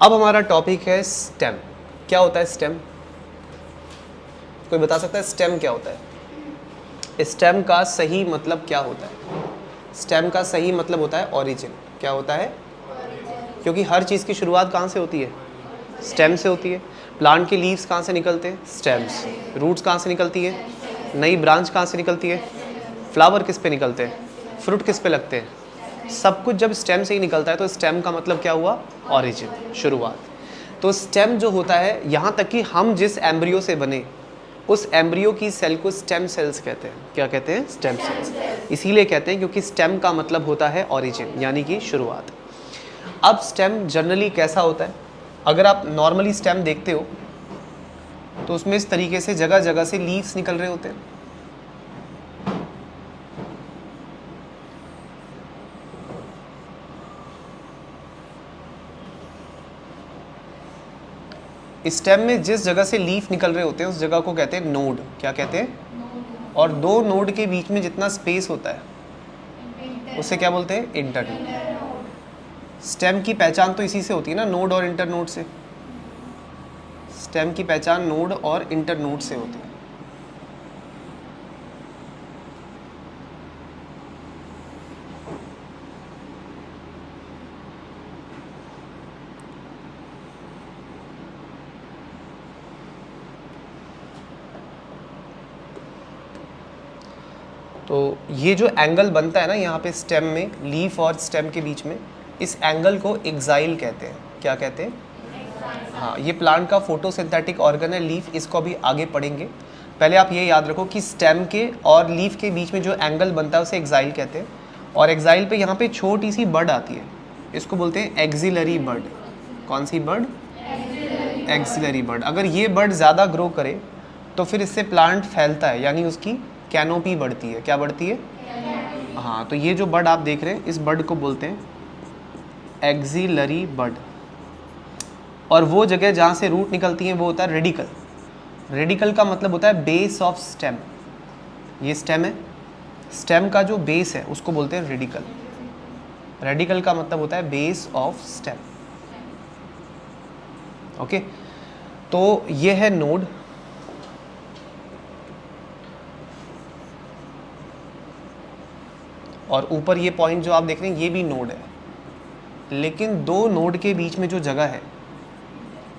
अब हमारा टॉपिक है स्टेम। क्या होता है स्टेम? कोई बता सकता है स्टेम क्या होता है? स्टेम का सही मतलब क्या होता है? स्टेम का सही मतलब होता है ओरिजिन। क्या होता है? क्योंकि हर चीज़ की शुरुआत कहाँ से होती है? स्टेम से होती है। प्लांट के लीव्स कहाँ से निकलते हैं? स्टेम से। रूट्स कहाँ से निकलती है? नई ब्रांच कहाँ से निकलती है? फ्लावर किस पे निकलते हैं? फ्रूट किस पे लगते हैं? सब कुछ जब स्टेम से ही निकलता है तो स्टेम का मतलब क्या हुआ? ओरिजिन, शुरुआत। तो स्टेम जो होता है, यहाँ तक कि हम जिस एम्ब्रियो से बने उस एम्ब्रियो की सेल को स्टेम सेल्स कहते हैं। क्या कहते हैं? Stem cells. इसीलिए कहते हैं क्योंकि स्टेम का मतलब होता है ओरिजिन, यानी कि शुरुआत। अब स्टेम जनरली कैसा होता है? अगर आप नॉर्मली स्टेम देखते हो तो उसमें इस तरीके से जगह जगह से लीव्स निकल रहे होते हैं। स्टेम में जिस जगह से लीफ निकल रहे होते हैं उस जगह को कहते हैं नोड। क्या कहते हैं? और दो नोड के बीच में जितना स्पेस होता है उसे क्या बोलते हैं? इंटरनोड। स्टेम की पहचान तो इसी से होती है ना, नोड और इंटरनोड से। स्टेम की पहचान नोड और इंटरनोड से होती है। तो ये जो एंगल बनता है ना यहाँ पे स्टेम में, लीफ और स्टेम के बीच में, इस एंगल को एक्साइल कहते हैं। क्या कहते हैं? हाँ, ये प्लांट का फोटोसिंथेटिक ऑर्गन है लीफ, इसको अभी आगे पढ़ेंगे। पहले आप ये याद रखो कि स्टेम के और लीफ के बीच में जो एंगल बनता है उसे एक्साइल कहते हैं। और एक्साइल पे यहाँ पे छोटी सी बड आती है, इसको बोलते हैं एक्सिलरी बड। कौन सी बड? एक्सिलरी बड। अगर ये बड ज़्यादा ग्रो करे तो फिर इससे प्लांट फैलता है, यानी उसकी कैनोपी बढ़ती है। क्या बढ़ती है? हाँ, तो ये जो बड आप देख रहे हैं इस बड को बोलते हैं एक्सिलरी बड। और वो जगह जहाँ से रूट निकलती है वो होता है रेडिकल। रेडिकल का मतलब होता है बेस ऑफ स्टेम। ये स्टेम है, स्टेम का जो बेस है उसको बोलते हैं रेडिकल। रेडिकल का मतलब होता है बेस ऑफ स्टेम। ओके, तो ये है नोड। और ऊपर ये पॉइंट जो आप देख रहे हैं ये भी नोड है, लेकिन दो नोड के बीच में जो जगह है,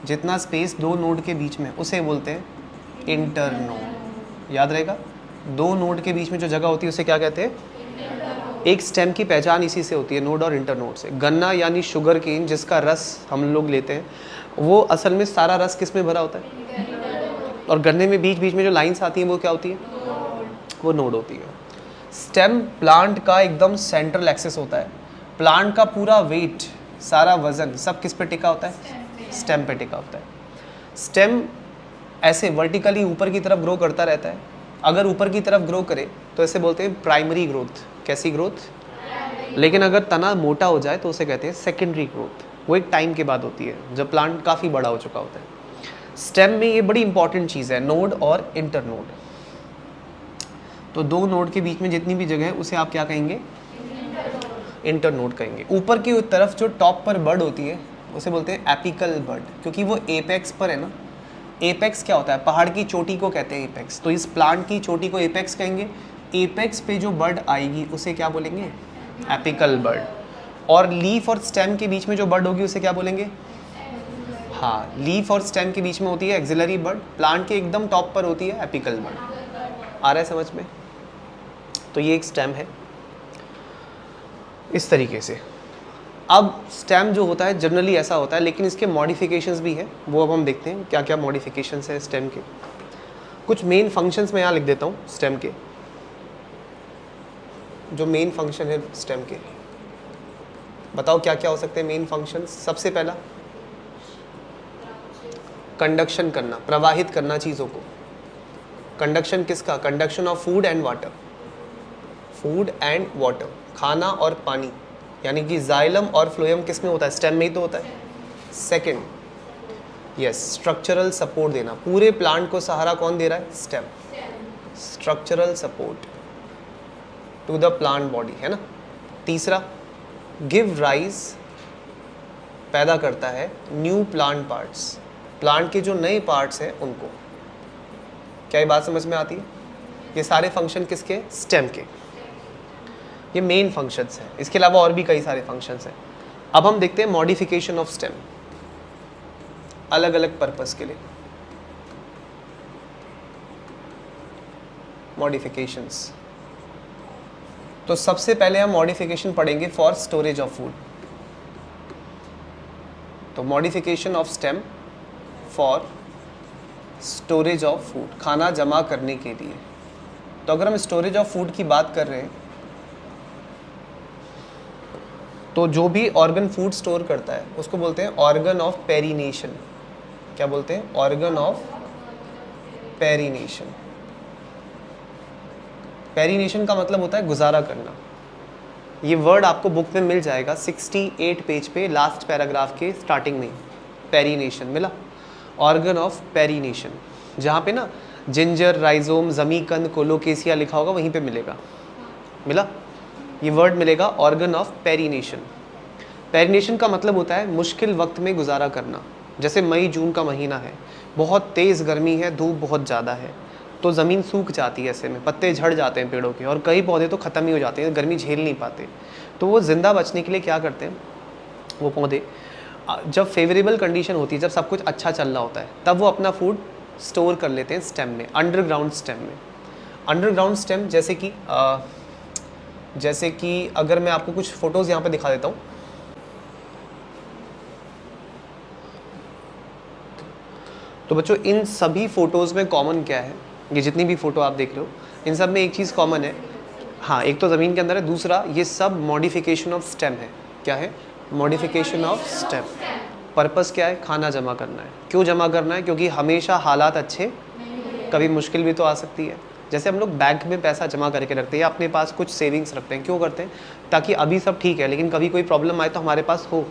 जितना स्पेस दो नोड के बीच में, उसे बोलते हैं इंटरनोड। याद रहेगा, दो नोड के बीच में जो जगह होती है उसे क्या कहते हैं? एक स्टेम की पहचान इसी से होती है, नोड और इंटरनोड से। गन्ना यानी शुगर केन जिसका रस हम लोग लेते हैं, वो असल में सारा रस किस में भरा होता है? और गन्ने में बीच बीच में जो लाइंस आती हैं वो क्या होती है? वो नोड होती है। स्टेम प्लांट का एकदम सेंट्रल एक्सेस होता है। प्लांट का पूरा वेट, सारा वजन सब किस पे टिका होता है? स्टेम पे टिका होता है। स्टेम ऐसे वर्टिकली ऊपर की तरफ ग्रो करता रहता है। अगर ऊपर की तरफ ग्रो करे तो ऐसे बोलते हैं प्राइमरी ग्रोथ। कैसी ग्रोथ? लेकिन अगर तना मोटा हो जाए तो उसे कहते हैं सेकेंडरी ग्रोथ। वो एक टाइम के बाद होती है जब प्लांट काफ़ी बड़ा हो चुका होता है। स्टेम में ये बड़ी इंपॉर्टेंट चीज़ है, नोड और इंटरनोड। तो दो नोड के बीच में जितनी भी जगह है उसे आप क्या कहेंगे? इंटरनोड कहेंगे। ऊपर की तरफ जो टॉप पर बड होती है उसे बोलते हैं एपिकल बड, क्योंकि वो एपेक्स पर है ना। एपेक्स क्या होता है? पहाड़ की चोटी को कहते हैं एपेक्स। तो इस प्लांट की चोटी को एपेक्स कहेंगे। एपेक्स पे जो बड आएगी उसे क्या बोलेंगे? एपिकल बड। और लीफ और स्टेम के बीच में जो बड होगी उसे क्या बोलेंगे? हाँ, लीफ और स्टेम के बीच में होती है एक्सिलरी बड, प्लांट के एकदम टॉप पर होती है एपिकल बड। आ रहा है समझ में? तो ये एक स्टेम है इस तरीके से। अब स्टेम जो होता है जनरली ऐसा होता है, लेकिन इसके मॉडिफिकेशंस भी हैं, वो अब हम देखते हैं क्या क्या मॉडिफिकेशंस हैं स्टेम के। कुछ मेन फंक्शंस मैं यहाँ लिख देता हूँ स्टेम के, जो मेन फंक्शन है स्टेम के। बताओ क्या क्या हो सकते हैं मेन फंक्शंस? सबसे पहला कंडक्शन करना, प्रवाहित करना चीज़ों को। कंडक्शन किसका? Conduction of food and water. Food and water, खाना और पानी, यानी कि जाइलम और फ्लोएम किस में होता है? स्टेम में ही तो होता है। सेकंड, यस, स्ट्रक्चरल सपोर्ट देना। पूरे प्लांट को सहारा कौन दे रहा है? Stem. Structural support to the plant body, है ना। तीसरा, गिव राइज पैदा करता है न्यू प्लांट पार्ट्स, प्लांट के जो नए पार्ट्स हैं उनको। क्या ये बात समझ में आती है? ये सारे फंक्शन किसके? स्टेम के। ये मेन फंक्शंस हैं, इसके अलावा और भी कई सारे फंक्शंस हैं। अब हम देखते हैं मॉडिफिकेशन ऑफ स्टेम, अलग अलग पर्पस के लिए मॉडिफिकेशंस। तो सबसे पहले हम मॉडिफिकेशन पढ़ेंगे फॉर स्टोरेज ऑफ फूड। तो modification of stem for storage of food, खाना जमा करने के लिए। तो अगर हम स्टोरेज ऑफ फूड की बात कर रहे हैं तो जो भी ऑर्गन फूड स्टोर करता है उसको बोलते हैं ऑर्गन ऑफ पेरिनेशन। क्या बोलते हैं? Organ of perennation. पेरिनेशन का मतलब होता है गुजारा करना। ये वर्ड आपको बुक में मिल जाएगा 68 पेज पे, लास्ट पैराग्राफ के स्टार्टिंग में। पेरिनेशन मिला, ऑर्गन ऑफ पेरिनेशन। जहाँ पे ना जिंजर, राइजोम, जमीकंद, कोलोकेसिया लिखा होगा वहीं पे मिलेगा। मिला? ये वर्ड मिलेगा ऑर्गन ऑफ पेरिनेशन। पेरिनेशन का मतलब होता है मुश्किल वक्त में गुजारा करना। जैसे मई जून का महीना है, बहुत तेज़ गर्मी है, धूप बहुत ज़्यादा है, तो ज़मीन सूख जाती है, ऐसे में पत्ते झड़ जाते हैं पेड़ों के, और कई पौधे तो ख़त्म ही हो जाते हैं, गर्मी झेल नहीं पाते। तो वो ज़िंदा बचने के लिए क्या करते हैं वो पौधे, जब फेवरेबल कंडीशन होती है, जब सब कुछ अच्छा चल रहा होता है, तब वो अपना फूड स्टोर कर लेते हैं स्टेम में, अंडरग्राउंड स्टेम में। अंडरग्राउंड स्टेम जैसे कि अगर मैं आपको कुछ फ़ोटोज़ यहाँ पे दिखा देता हूँ। तो बच्चों इन सभी फ़ोटोज़ में कॉमन क्या है? ये जितनी भी फ़ोटो आप देख रहे हो इन सब में एक चीज़ कॉमन है। हाँ, एक तो ज़मीन के अंदर है, दूसरा ये सब मॉडिफिकेशन ऑफ स्टेम है। क्या है? Modification of stem. पर्पस क्या है? खाना जमा करना है। क्यों जमा करना है? क्योंकि हमेशा हालात अच्छे, कभी मुश्किल भी तो आ सकती है। जैसे हम लोग बैंक में पैसा जमा करके रखते हैं या अपने पास कुछ सेविंग्स रखते हैं, क्यों करते हैं? ताकि अभी सब ठीक है लेकिन कभी कोई प्रॉब्लम आए तो हमारे पास हो,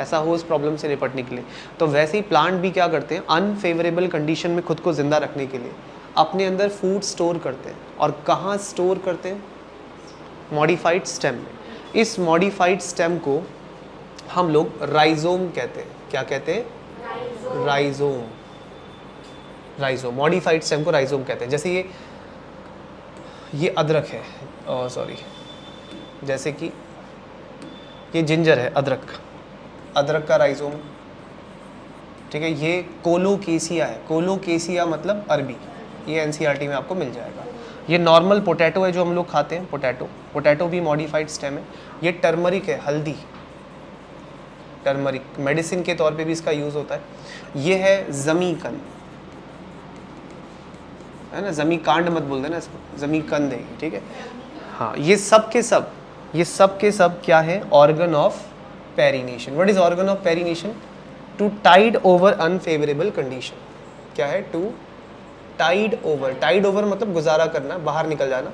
ऐसा हो उस प्रॉब्लम से निपटने के लिए। तो वैसे ही प्लांट भी क्या करते हैं? अनफेवरेबल कंडीशन में खुद को ज़िंदा रखने के लिए अपने अंदर फूड स्टोर करते हैं। और कहाँ स्टोर करते हैं? मॉडिफाइड स्टेम में। इस मॉडिफाइड स्टेम को हम लोग राइजोम कहते हैं। क्या कहते हैं? राइजोम। राइजोम, मॉडिफाइड स्टेम को राइजोम कहते हैं। जैसे ये अदरक है, सॉरी, जैसे कि ये जिंजर है, अदरक का राइजोम, ठीक है। ये कोलोकेसिया है, कोलोकेसिया मतलब अरबी, ये एनसीईआरटी में आपको मिल जाएगा। ये नॉर्मल पोटैटो है जो हम लोग खाते हैं, पोटैटो भी मॉडिफाइड स्टेम है। ये टर्मरिक है, हल्दी, टर्मरिक मेडिसिन के तौर पे भी इसका यूज़ होता है। ये है जमीकंद, है ना, जमीकांड मत बोल देना इसको, जमीकंद है, ठीक है। हाँ, ये सब के सब क्या है? Organ of perennation. What is organ of perennation? To tide over unfavourable condition. क्या है? टू टाइड ओवर मतलब गुजारा करना, बाहर निकल जाना।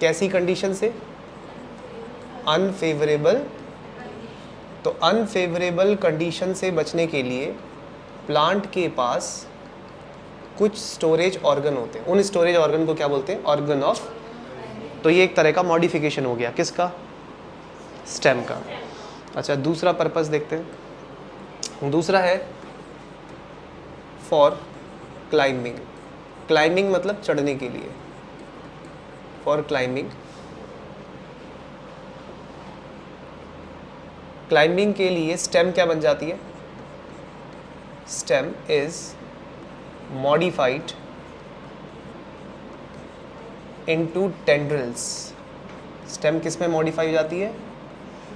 कैसी कंडीशन से? अनफेवरेबल। तो अनफेवरेबल कंडीशन से बचने के लिए प्लांट के पास कुछ स्टोरेज ऑर्गन होते हैं। उन स्टोरेज ऑर्गन को क्या बोलते हैं? Organ of. तो ये एक तरह का मॉडिफिकेशन हो गया, किसका? स्टेम का। अच्छा, दूसरा पर्पस देखते हैं। दूसरा है फॉर क्लाइंबिंग। क्लाइंबिंग मतलब चढ़ने के लिए, फॉर क्लाइंबिंग। क्लाइंबिंग के लिए स्टेम क्या बन जाती है? Stem is modified into tendrils. Stem किस में मॉडिफाई हो जाती है?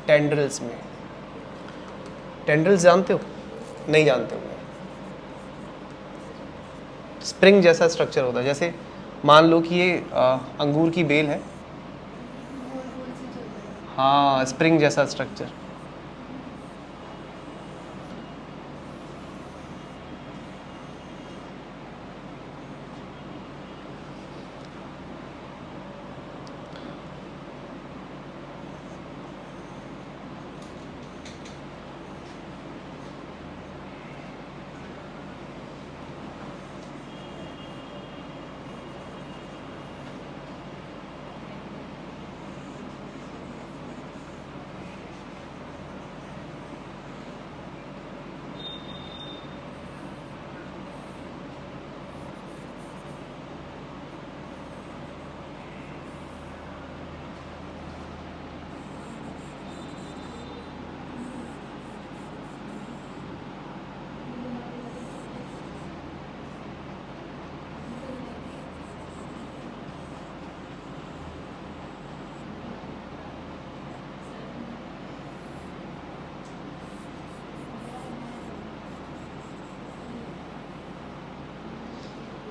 टेंड्रिल्स में। टेंड्रिल्स जानते हो? नहीं जानते हो? स्प्रिंग जैसा स्ट्रक्चर होता है। जैसे मान लो कि ये अंगूर की बेल है, हाँ, स्प्रिंग जैसा स्ट्रक्चर।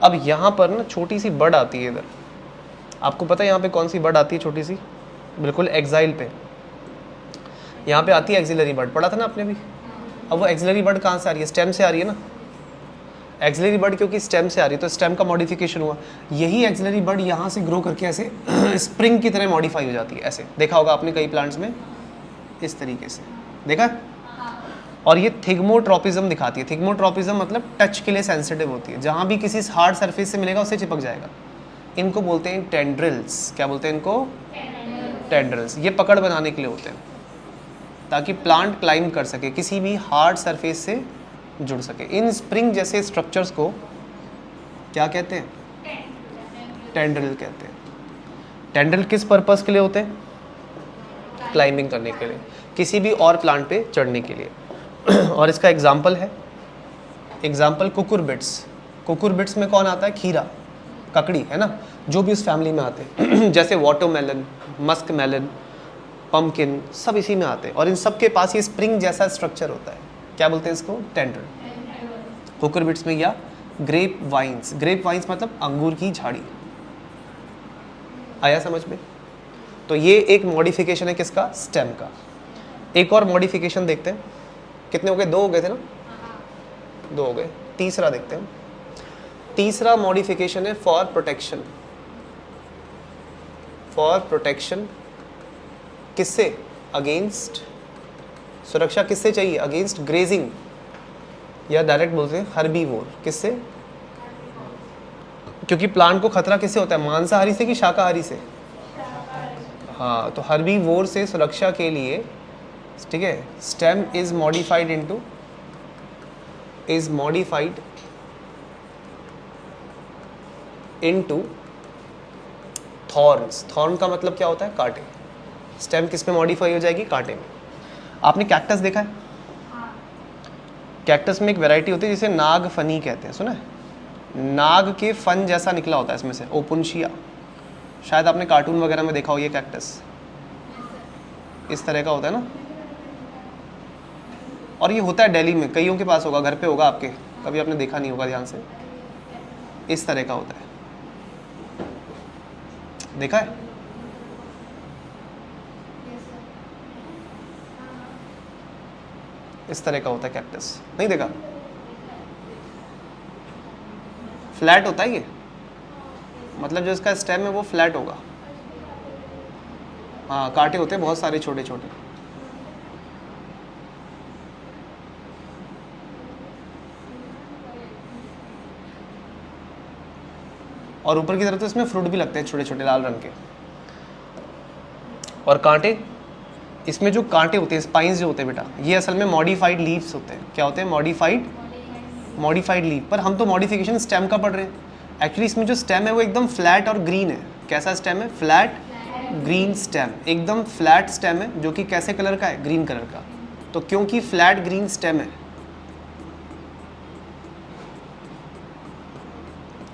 अब यहाँ पर ना छोटी सी बड आती है इधर, आपको पता है यहाँ पे कौन सी बड आती है छोटी सी, बिल्कुल एक्साइल पे, यहाँ पे आती है एक्सिलरी बड, पढ़ा था ना आपने भी। अब वो एक्सिलरी बड कहाँ से आ रही है, स्टेम से आ रही है ना। एक्सिलरी बड क्योंकि स्टेम से आ रही है तो स्टेम का मॉडिफिकेशन हुआ, यही एक्सिलरी बड यहाँ से ग्रो करके ऐसे स्प्रिंग की तरह मॉडिफाई हो जाती है, ऐसे देखा होगा आपने कई प्लांट्स में, इस तरीके से देखा है? और ये थिग्मोट्रोपिज्म दिखाती है। थिग्मोट्रोपिज्म मतलब टच के लिए सेंसिटिव होती है, जहाँ भी किसी हार्ड सरफेस से मिलेगा उससे चिपक जाएगा। इनको बोलते हैं टेंड्रिल्स। क्या बोलते हैं इनको? टेंड्रिल्स। ये पकड़ बनाने के लिए होते हैं ताकि प्लांट क्लाइंब कर सके, किसी भी हार्ड सरफेस से जुड़ सके। इन स्प्रिंग जैसे स्ट्रक्चर्स को क्या कहते हैं? टेंड्रिल कहते हैं। टेंड्रिल किस पर्पस के लिए होते हैं? क्लाइंबिंग करने के लिए, किसी भी और प्लांट पे चढ़ने के लिए। और इसका एग्जाम्पल है, एग्जाम्पल कुकुरबिट्स। कुकुरबिट्स में कौन आता है? खीरा, ककड़ी, है ना, जो भी उस फैमिली में आते हैं जैसे वाटरमेलन, मस्क मेलन, पम्पकिन, सब इसी में आते हैं। और इन सब के पास ये स्प्रिंग जैसा स्ट्रक्चर होता है, क्या बोलते हैं इसको? टेंड्रिल। कुकुरबिट्स में या ग्रेप वाइन्स, ग्रेप वाइन्स मतलब अंगूर की झाड़ी। आया समझ में? तो ये एक मॉडिफिकेशन है किसका? स्टेम का। एक और मॉडिफिकेशन देखते हैं, कितने हो गए? 2 हो गए थे ना, 2 हो गए। तीसरा देखते हैं। तीसरा मॉडिफिकेशन है फॉर प्रोटेक्शन। फॉर प्रोटेक्शन किससे? अगेंस्ट, सुरक्षा किससे चाहिए? अगेंस्ट ग्रेजिंग, या डायरेक्ट बोलते हैं हर्बीवोर। किससे? क्योंकि प्लांट को खतरा किससे होता है? मांसाहारी से कि शाकाहारी से? हाँ, तो हर्बीवोर से सुरक्षा के लिए, ठीक है, stem is modified into thorns. Thorn का मतलब क्या होता है? कांटे। स्टेम किस में मॉडिफाई हो जाएगी? कांटे में। आपने कैक्टस देखा है? कैक्टस में एक वैरायटी होती है जिसे नाग फनी कहते हैं, सुना है? नाग के फन जैसा निकला होता है इसमें से, ओपुनशिया। शायद आपने कार्टून वगैरह में देखा हो ये कैक्टस, इस तरह का होता है ना। और ये होता है दिल्ली में, कईयों के पास होगा, घर पे होगा आपके, कभी आपने देखा नहीं होगा ध्यान से। इस तरह का होता है, देखा है? इस तरह का होता है कैक्टस, नहीं देखा? फ्लैट होता है ये, मतलब जो इसका स्टेम है वो फ्लैट होगा। हाँ, कांटे होते हैं बहुत सारे छोटे छोटे। और ऊपर की तरफ तो इसमें फ्रूट भी लगते हैं छोटे छोटे लाल रंग के। और कांटे, इसमें जो कांटे होते हैं, स्पाइंस जो होते हैं बेटा, ये असल में मॉडिफाइड लीव्स होते हैं। क्या होते हैं? Modified leaf. पर हम तो मॉडिफिकेशन स्टेम का पढ़ रहे हैं। एक्चुअली इसमें जो स्टेम है वो एकदम फ्लैट और ग्रीन है। कैसा स्टेम है? फ्लैट ग्रीन स्टेम, एकदम फ्लैट स्टेम है, जो कि कैसे कलर का है? ग्रीन कलर का। तो क्योंकि फ्लैट ग्रीन स्टेम है,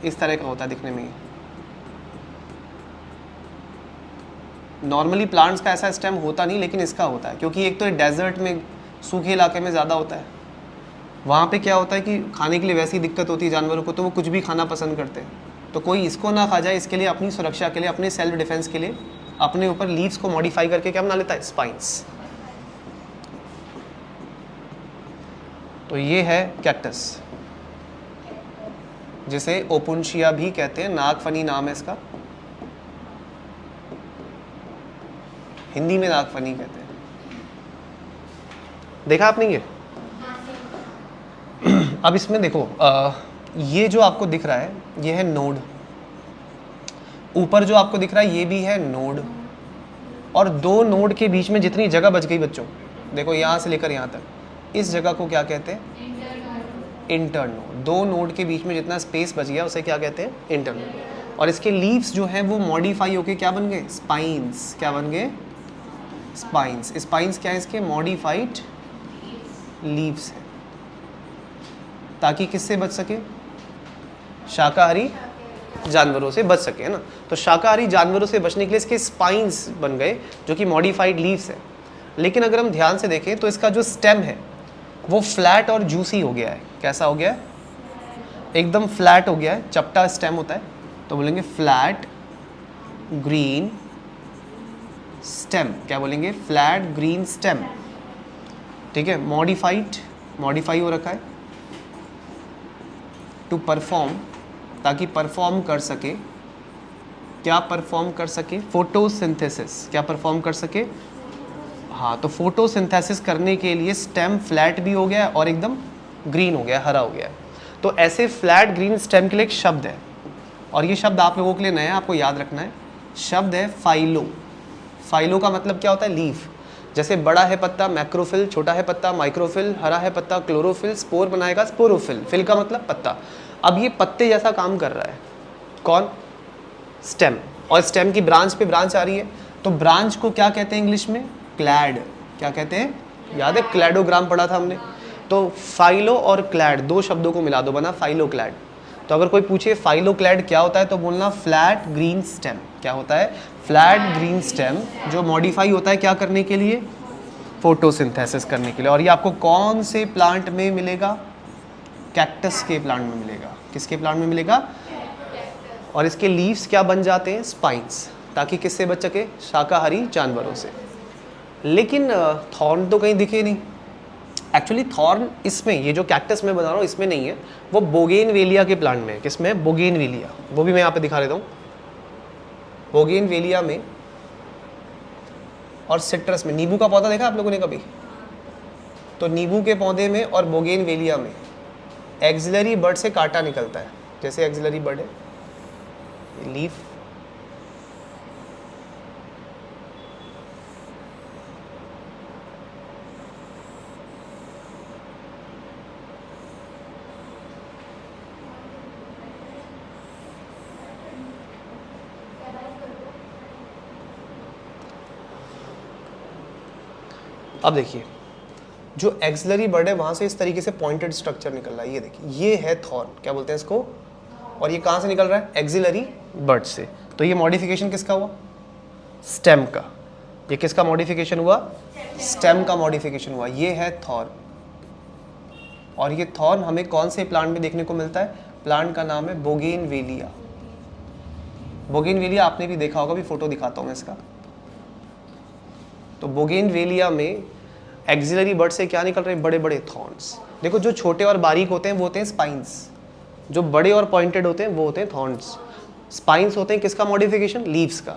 इस तरह का होता है दिखने में। नॉर्मली प्लांट्स का ऐसा स्टेम होता नहीं, लेकिन इसका होता है, क्योंकि एक तो डेजर्ट में, सूखे इलाके में ज़्यादा होता है। वहाँ पे क्या होता है कि खाने के लिए वैसी दिक्कत होती है जानवरों को, तो वो कुछ भी खाना पसंद करते हैं। तो कोई इसको ना खा जाए, इसके लिए, अपनी सुरक्षा के लिए, अपने सेल्फ डिफेंस के लिए, अपने ऊपर लीव्स को मॉडिफाई करके क्या बना लेता है? स्पाइंस। तो ये है कैक्टस, जिसे ओपुनशिया भी कहते हैं, नागफनी नाम है इसका, हिंदी में नागफनी कहते हैं। देखा आपने ये? अब इसमें देखो, ये जो आपको दिख रहा है ये है नोड, ऊपर जो आपको दिख रहा है ये भी है नोड, और 2 नोड के बीच में जितनी जगह बच गई बच्चों, देखो यहाँ से लेकर यहाँ तक, इस जगह को क्या कहते हैं? इंटरनोड। 2 नोड के बीच में जितना स्पेस बच गया उसे क्या कहते हैं? इंटरनोड। और इसके लीव्स जो हैं वो मॉडिफाई होके क्या बन गए? स्पाइंस। क्या बन गए? स्पाइंस। स्पाइंस क्या है इसके? मॉडिफाइड लीव्स है, ताकि किससे बच सके? शाकाहारी जानवरों से बच सके, है ना। तो शाकाहारी जानवरों से बचने के लिए इसके स्पाइंस बन गए, जो कि मॉडिफाइड लीव्स है। लेकिन अगर हम ध्यान से देखें तो इसका जो स्टेम है वो फ्लैट और जूसी हो गया है। कैसा हो गया है? एकदम फ्लैट हो गया है, चपटा स्टेम होता है, तो बोलेंगे फ्लैट ग्रीन स्टेम। क्या बोलेंगे? Flat green stem. ठीक है। मॉडिफाइड, मॉडिफाई हो रखा है टू परफॉर्म, ताकि परफॉर्म कर सके। क्या परफॉर्म कर सके? फोटोसिंथेसिस। क्या परफॉर्म कर सके? हाँ, तो फोटोसिंथेसिस करने के लिए स्टेम फ्लैट भी हो गया है और एकदम ग्रीन हो गया, हरा हो गया है। तो ऐसे फ्लैट ग्रीन स्टेम के लिए एक शब्द है, और ये शब्द आप लोगों के लिए नया है, आपको याद रखना है। शब्द है फाइलो। फाइलो का मतलब क्या होता है? लीफ। जैसे बड़ा है पत्ता मैक्रोफिल, छोटा है पत्ता माइक्रोफिल, हरा है पत्ता क्लोरोफिल, स्पोर बनाएगा स्पोरोफिल। फिल का मतलब पत्ता। अब ये पत्ते जैसा काम कर रहा है। कौन? स्टेम। और स्टेम की ब्रांच पे ब्रांच आ रही है, तो ब्रांच को क्या कहते हैं इंग्लिश में? क्लैड। क्या कहते हैं? याद है क्लैडोग्राम पढ़ा था हमने। तो फाइलो और क्लैड, दो शब्दों को मिला दो, बना फाइलोक्लैड। तो अगर कोई पूछे फाइलोक्लैड क्या होता है, तो बोलना फ्लैट ग्रीन स्टेम। क्या होता है? फ्लैट ग्रीन स्टेम, जो मॉडिफाई होता है क्या करने के लिए? फोटोसिंथेसिस करने के लिए। और ये आपको कौन से प्लांट में मिलेगा? कैक्टस के प्लांट में मिलेगा। किसके प्लांट में मिलेगा? और इसके लीव्स क्या बन जाते हैं? स्पाइंस, ताकि किससे बच सके? शाकाहारी जानवरों से। लेकिन थॉर्न तो कहीं दिखे नहीं। एक्चुअली थॉर्न इसमें, ये जो कैक्टस मैं बना रहा हूँ इसमें नहीं है, वो बोगेनवेलिया के प्लांट में है। किसमें? बोगेनवेलिया। वो भी मैं यहाँ पे दिखा देता हूँ। बोगेनवेलिया में और सिट्रस में। नींबू का पौधा देखा आप लोगों ने कभी? तो नींबू के पौधे में और बोगेनवेलिया में एक्सिलरी बड से कांटा निकलता है। जैसे एक्सिलरी बड है, लीफ, अब देखिए जो एक्सिलरी बड है वहां से इस तरीके से पॉइंटेड स्ट्रक्चर निकल रहा है। ये देखिए, ये है थॉर्न। क्या बोलते हैं इसको? और ये कहाँ से निकल रहा है? एक्सिलरी बड से। तो ये मॉडिफिकेशन किसका हुआ? स्टेम का। ये किसका मॉडिफिकेशन हुआ? स्टेम का मॉडिफिकेशन हुआ। ये है थॉर्न। और ये थॉर्न हमें कौन से प्लांट में देखने को मिलता है? प्लांट का नाम है बोगेनवेलिया। बोगेनवेलिया आपने भी देखा होगा, भी फोटो दिखाता हूँ मैं इसका। तो बोगेनवेलिया में एक्सिलरी बड से क्या निकल रहे हैं? बड़े बड़े थॉर्न्स। देखो जो छोटे और बारीक होते हैं वो होते हैं स्पाइंस, जो बड़े और पॉइंटेड होते हैं वो होते हैं थॉर्न्स। स्पाइंस होते हैं किसका मॉडिफिकेशन? लीव्स का।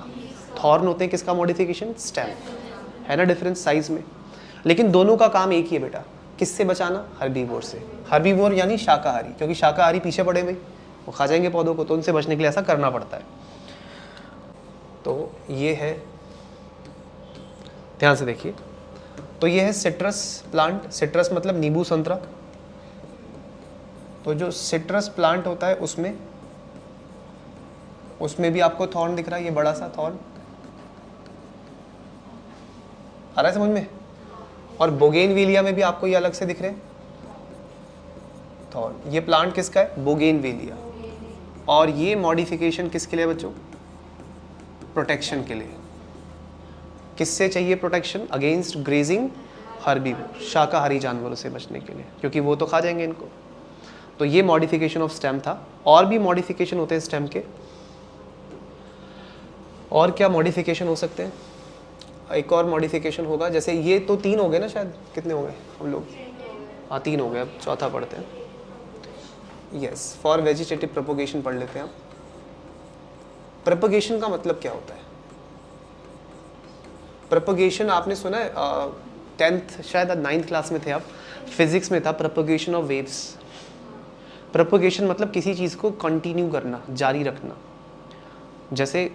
थॉर्न होते हैं किसका मॉडिफिकेशन? स्टेम। है ना डिफरेंस साइज में? लेकिन दोनों का काम एक ही है बेटा, किससे बचाना? हर्बीवोर से। हर्बीवोर यानी शाकाहारी, क्योंकि शाकाहारी पीछे पड़े भाई, वो खा जाएंगे पौधों को, तो उनसे बचने के लिए ऐसा करना पड़ता है। तो ये है, ध्यान से देखिए। तो ये है सिट्रस प्लांट। सिट्रस मतलब नींबू संतरा। तो जो सिट्रस प्लांट होता है उसमें भी आपको थॉर्न दिख रहा है, ये बड़ा सा थॉर्न आ रहा है समझ में? और बोगेनवेलिया में भी आपको ये अलग से दिख रहे हैं थॉर्न। ये प्लांट किसका है? बोगेनवेलिया। और ये मॉडिफिकेशन किसके लिए बच्चों? प्रोटेक्शन के लिए। किससे चाहिए प्रोटेक्शन? अगेंस्ट ग्रेजिंग हर्बीवोर, शाकाहारी जानवरों से बचने के लिए, क्योंकि वो तो खा जाएंगे इनको। तो ये मॉडिफिकेशन ऑफ स्टेम था। और भी मॉडिफिकेशन होते हैं स्टेम के। और क्या मॉडिफिकेशन हो सकते हैं? एक और मॉडिफिकेशन होगा, जैसे ये तो 3 हो गए ना शायद, कितने हो गए हम लोग? हाँ 3 हो गए, अब चौथा पढ़ते हैं। यस, फॉर वेजिटेटिव प्रोपोगेशन पढ़ लेते हैं आप। प्रोपोगेशन का मतलब क्या होता है? प्रोपोगेशन आपने सुना है 10th शायद 9th क्लास में थे आप, फिजिक्स में था प्रोपोगेशन ऑफ वेव्स। प्रोपोगेशन मतलब किसी चीज़ को कंटिन्यू करना, जारी रखना। जैसे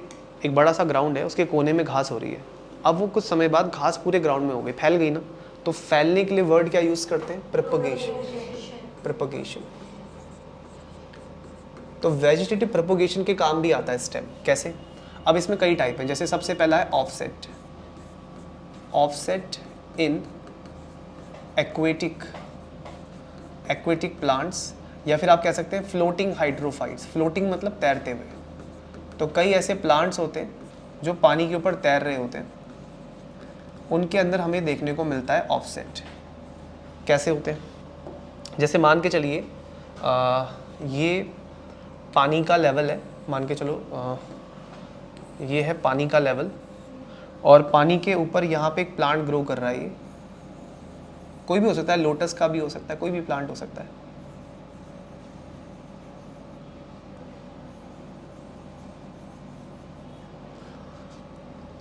एक बड़ा सा ग्राउंड है, उसके कोने में घास हो रही है। अब वो कुछ समय बाद घास पूरे ग्राउंड में हो गई, फैल गई ना, तो फैलने के लिए वर्ड क्या यूज़ करते हैं? प्रोपोगेशन। प्रोपोगेशन। तो वेजिटेटिव प्रोपोगेशन के काम भी आता है स्टेम। कैसे? अब इसमें कई टाइप हैं। जैसे सबसे पहला है offset. Offset in aquatic plants, या फिर आप कह सकते हैं फ्लोटिंग हाइड्रोफाइट्स। फ्लोटिंग मतलब तैरते हुए। तो कई ऐसे प्लांट्स होते हैं जो पानी के ऊपर तैर रहे होते हैं, उनके अंदर हमें देखने को मिलता है ऑफसेट। कैसे होते हैं? जैसे मान के चलिए ये पानी का लेवल है, मान के चलो ये है पानी का लेवल, और पानी के ऊपर यहाँ पे एक प्लांट ग्रो कर रहा है। ये कोई भी हो सकता है, लोटस का भी हो सकता है, कोई भी प्लांट हो सकता है।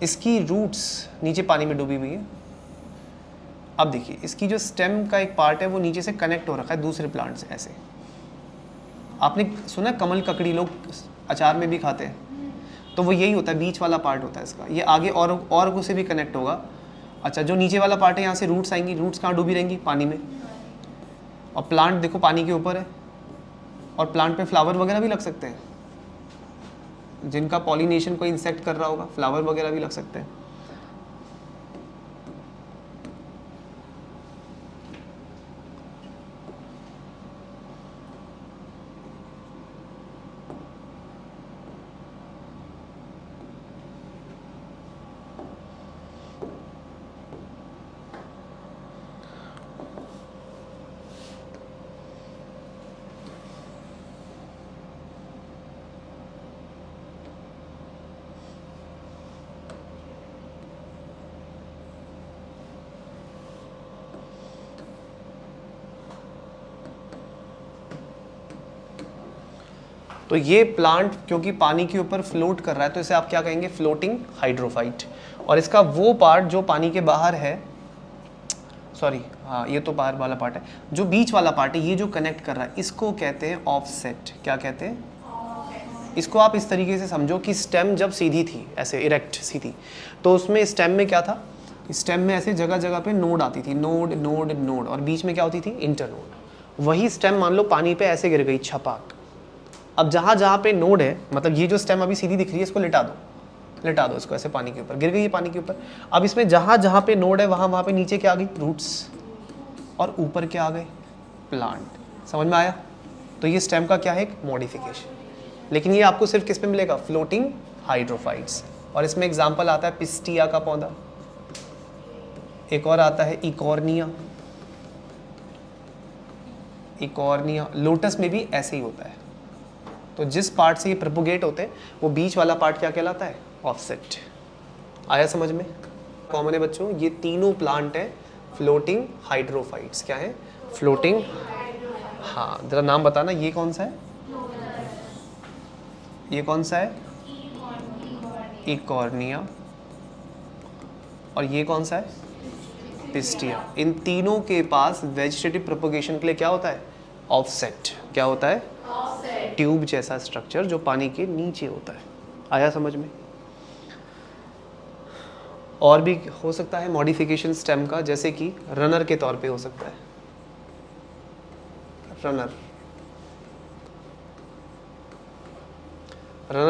इसकी रूट्स नीचे पानी में डूबी हुई है। अब देखिए इसकी जो स्टेम का एक पार्ट है वो नीचे से कनेक्ट हो रखा है दूसरे प्लांट से ऐसे। आपने सुना कमल ककड़ी लोग अचार में भी खाते हैं, तो वो यही होता है, बीच वाला पार्ट होता है इसका। ये आगे और से भी कनेक्ट होगा। अच्छा, जो नीचे वाला पार्ट है यहाँ से रूट्स आएंगी। रूट्स कहाँ डूबी रहेंगी? पानी में। और प्लांट देखो पानी के ऊपर है, और प्लांट पे फ्लावर वगैरह भी लग सकते हैं। जिनका पॉलिनेशन कोई इंसेक्ट कर रहा होगा, फ्लावर वगैरह भी लग सकते हैं। तो ये प्लांट क्योंकि पानी के ऊपर फ्लोट कर रहा है, तो इसे आप क्या कहेंगे? Floating hydrophyte. और इसका वो पार्ट जो पानी के बाहर है, सॉरी हाँ ये तो बाहर वाला पार्ट है, जो बीच वाला पार्ट है ये जो कनेक्ट कर रहा है, इसको कहते हैं ऑफसेट। क्या कहते हैं? इसको आप इस तरीके से समझो कि स्टेम जब सीधी थी, ऐसे इरेक्ट सीधी, तो उसमें स्टेम में क्या था? स्टेम में ऐसे जगह जगह पे नोड आती थी, नोड नोड नोड, और बीच में क्या होती थी? इंटरनोड। वही स्टेम मान लो पानी पे ऐसे गिर गई, छपाक। अब जहाँ जहाँ पे नोड है, मतलब ये जो स्टेम अभी सीधी दिख रही है, इसको लिटा दो इसको ऐसे पानी के ऊपर, गिर गई ये पानी के ऊपर। अब इसमें जहाँ जहाँ पे नोड है वहाँ पे नीचे क्या आ गई? रूट्स। और ऊपर क्या आ गए? प्लांट। समझ में आया? तो ये स्टेम का क्या है? एक मॉडिफिकेशन। लेकिन ये आपको सिर्फ किस में मिलेगा? Floating hydrophytes. और इसमें एग्जाम्पल आता है पिस्टिया का पौधा, एक और आता है इकॉर्निया। इकॉर्निया, लोटस में भी ऐसे ही होता है। तो जिस पार्ट से ये प्रोपोगेट होते हैं वो बीच वाला पार्ट क्या कहलाता है? ऑफसेट। आया समझ में? कॉमन है बच्चों, ये तीनों प्लांट है फ्लोटिंग हाइड्रोफाइट्स। क्या है? फ्लोटिंग। हाँ जरा नाम बताना, ये कौन सा है? ये कौन सा है? इकॉर्निया। और ये कौन सा है? पिस्टिया। इन तीनों के पास वेजिटेटिव प्रोपोगेशन के लिए क्या होता है? ऑफसेट। क्या होता है? ट्यूब जैसा स्ट्रक्चर जो पानी के नीचे होता है। आया समझ में? और भी हो सकता है मॉडिफिकेशन स्टेम का, जैसे कि रनर के तौर पे हो सकता है। रनर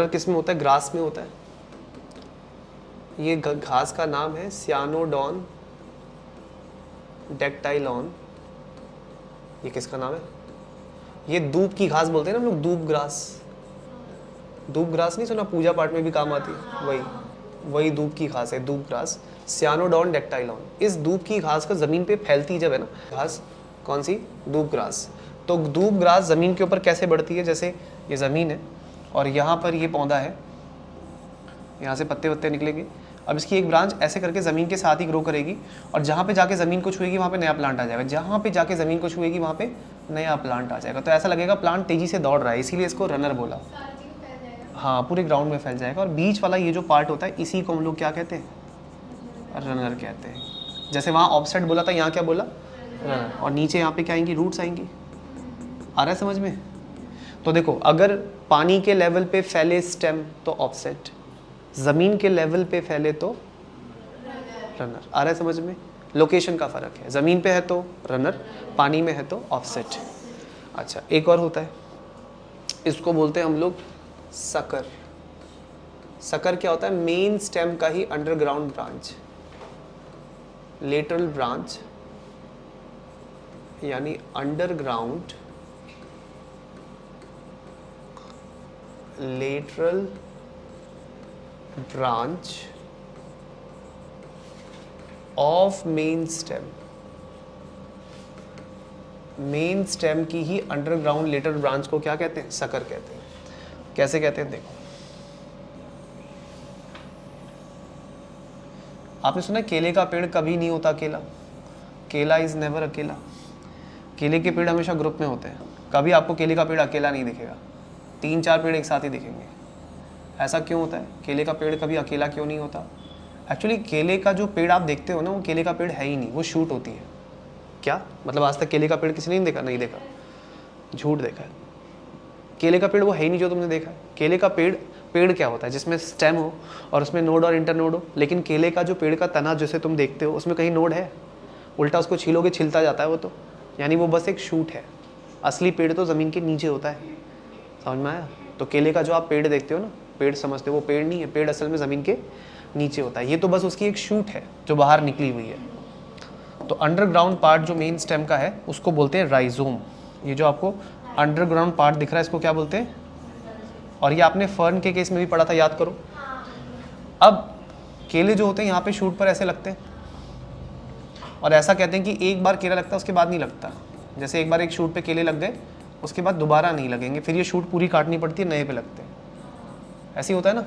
किस में होता है? ग्रास में होता है। ये घास का नाम है सियानोडॉन डेक्टाइलॉन। ये किसका नाम है? ये दूब की घास बोलते हैं ना हम लोग, दूब ग्रास। दूब ग्रास नहीं सुना? पूजा पाठ में भी काम आती है। वही दूब की घास है, दूब ग्रास, सियानोडॉन डेक्टाइलॉन। इस दूब की घास का ज़मीन पे फैलती जब है ना घास, कौन सी? दूब ग्रास। तो दूब ग्रास ज़मीन के ऊपर कैसे बढ़ती है? जैसे ये ज़मीन है और यहाँ पर ये पौधा है, यहाँ से पत्ते वत्ते निकलेंगे। अब इसकी एक ब्रांच ऐसे करके ज़मीन के साथ ही ग्रो करेगी, और जहाँ पे जाके ज़मीन को छुएगी वहाँ पे नया प्लांट आ जाएगा। जहाँ पे जाके ज़मीन को छुएगी वहाँ पे नया प्लांट आ जाएगा। तो ऐसा लगेगा प्लांट तेज़ी से दौड़ रहा है, इसीलिए इसको रनर बोला। हाँ, पूरे ग्राउंड में फैल जाएगा। और बीच वाला ये जो पार्ट होता है इसी को हम लोग क्या कहते हैं? रनर कहते हैं। जैसे वहाँ ऑफसेट बोला था, यहाँ क्या बोला? रनर। और नीचे यहाँ पे क्या आएंगी? रूट्स आएंगी। आ रहा है समझ में? तो देखो, अगर पानी के लेवल पे फैले स्टेम तो ऑफसेट, ज़मीन के लेवल पे फैले तो रनर। आ रहा है समझ में? लोकेशन का फ़र्क है, ज़मीन पे है तो रनर, पानी में है तो ऑफसेट। अच्छा, एक और होता है, इसको बोलते हैं हम लोग सकर। सकर क्या होता है? मेन स्टेम का ही अंडरग्राउंड ब्रांच, लेटरल ब्रांच, यानी underground lateral branch of main stem। Main stem की ही अंडरग्राउंड लेटरल ब्रांच को क्या कहते हैं? सकर कहते हैं। कैसे कहते हैं देखो, आपने सुना केले का पेड़ कभी नहीं होता अकेला, केला इज नेवर अकेला। केले के पेड़ हमेशा ग्रुप में होते हैं, कभी आपको केले का पेड़ अकेला नहीं दिखेगा, 3-4 पेड़ एक साथ ही दिखेंगे। ऐसा क्यों होता है? केले का पेड़ कभी अकेला क्यों नहीं होता? एक्चुअली केले का जो पेड़ आप देखते हो ना, वो केले का पेड़ है ही नहीं, वो शूट होती है। क्या मतलब? आज तक केले का पेड़ किसी ने नहीं देखा? नहीं देखा, झूठ देखा है। केले का पेड़ वो है ही नहीं जो तुमने देखा है। केले का पेड़ क्या होता है? जिसमें स्टेम हो और उसमें नोड और इंटर नोड हो। लेकिन केले का जो पेड़ का तना जैसे तुम देखते हो, उसमें कहीं नोड है? उल्टा उसको छीलोगे छिलता जाता है वो तो, यानी वो बस एक शूट है। असली पेड़ तो ज़मीन के नीचे होता है। समझ में आया? तो केले का जो आप पेड़ देखते हो ना, पेड़ समझते हो, वो पेड़ नहीं है। पेड़ असल में ज़मीन के नीचे होता है। ये तो बस उसकी एक शूट है जो बाहर निकली हुई है। तो अंडरग्राउंड पार्ट जो मेन स्टेम का है उसको बोलते हैं राइजोम। ये जो आपको अंडरग्राउंड पार्ट दिख रहा है इसको क्या बोलते हैं? और ये आपने फर्न के केस में भी पढ़ा था, याद करो। अब केले जो होते हैं यहाँ पे शूट पर ऐसे लगते हैं, और ऐसा कहते हैं कि एक बार केला लगता है उसके बाद नहीं लगता। जैसे एक बार एक शूट पे केले लग गए, उसके बाद दोबारा नहीं लगेंगे, फिर ये शूट पूरी काटनी पड़ती है, नए पे लगते हैं। ऐसे ही होता है ना?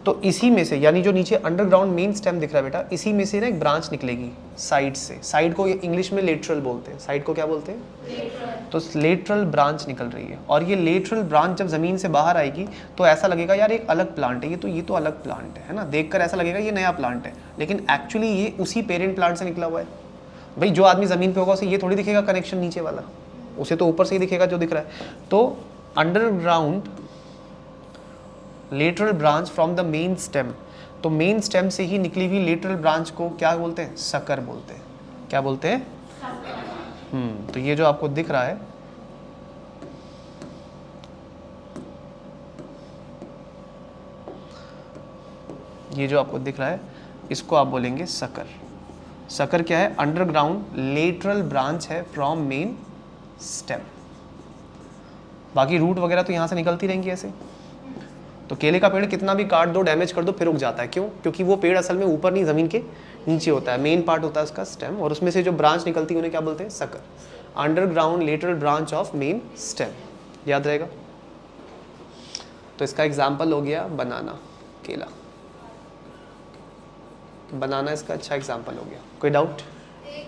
तो इसी में से, यानी जो नीचे अंडरग्राउंड मेन स्टेम दिख रहा है बेटा, इसी में से ना एक ब्रांच निकलेगी साइड से। साइड को इंग्लिश में लेटरल बोलते हैं। साइड को क्या बोलते हैं? लेटरल। तो लेटरल ब्रांच निकल रही है, और ये लेटरल ब्रांच जब जमीन से बाहर आएगी तो ऐसा लगेगा यार एक अलग प्लांट है, ये तो अलग प्लांट है ना, देखकर ऐसा लगेगा ये नया प्लांट है, लेकिन एक्चुअली ये उसी पेरेंट प्लांट से निकला हुआ है। भाई जो आदमी जमीन पे होगा उसे ये थोड़ी दिखेगा कनेक्शन नीचे वाला, उसे तो ऊपर से ही दिखेगा जो दिख रहा है। तो underground lateral branch from the main stem, तो मेन स्टेम से ही निकली हुई लेटरल ब्रांच को क्या बोलते हैं? सकर बोलते हैं। क्या बोलते हैं? तो ये जो आपको दिख रहा है, ये जो आपको दिख रहा है इसको आप बोलेंगे सकर। सकर क्या है? अंडरग्राउंड लेटरल ब्रांच है फ्रॉम मेन स्टेम। बाकी रूट वगैरह तो यहाँ से निकलती रहेंगी ऐसे। तो केले का पेड़ कितना भी काट दो, डैमेज कर दो, फिर उग जाता है। क्यों? क्योंकि वो पेड़ असल में ऊपर नहीं, ज़मीन के नीचे होता है। मेन पार्ट होता है उसका स्टेम, और उसमें से जो ब्रांच निकलती है उन्हें क्या बोलते हैं? Sucker. Underground lateral branch of main stem, याद रहेगा। तो इसका एग्जाम्पल हो गया बनाना, केला। बनाना इसका अच्छा एग्जाम्पल हो गया। कोई डाउट? इस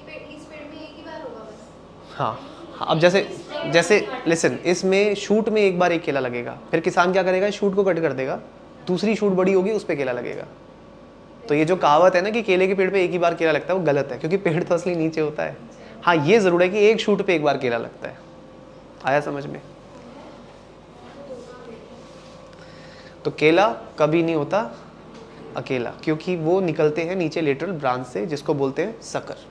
पेड़ में एक ही बार होगा बस। हाँ, अब जैसे लिसन, इसमें शूट में एक बार एक केला लगेगा, फिर किसान क्या करेगा? शूट को कट कर देगा, दूसरी शूट बड़ी होगी उस पर केला लगेगा। तो ये जो कहावत है ना कि केले के पेड़ पे एक ही बार केला लगता है, वो गलत है, क्योंकि पेड़ तो असली नीचे होता है। हाँ, ये ज़रूर है कि एक शूट पे एक बार केला लगता है। आया समझ में? तो केला कभी नहीं होता अकेला, क्योंकि वो निकलते हैं नीचे लेटरल ब्रांच से, जिसको बोलते हैं सकर।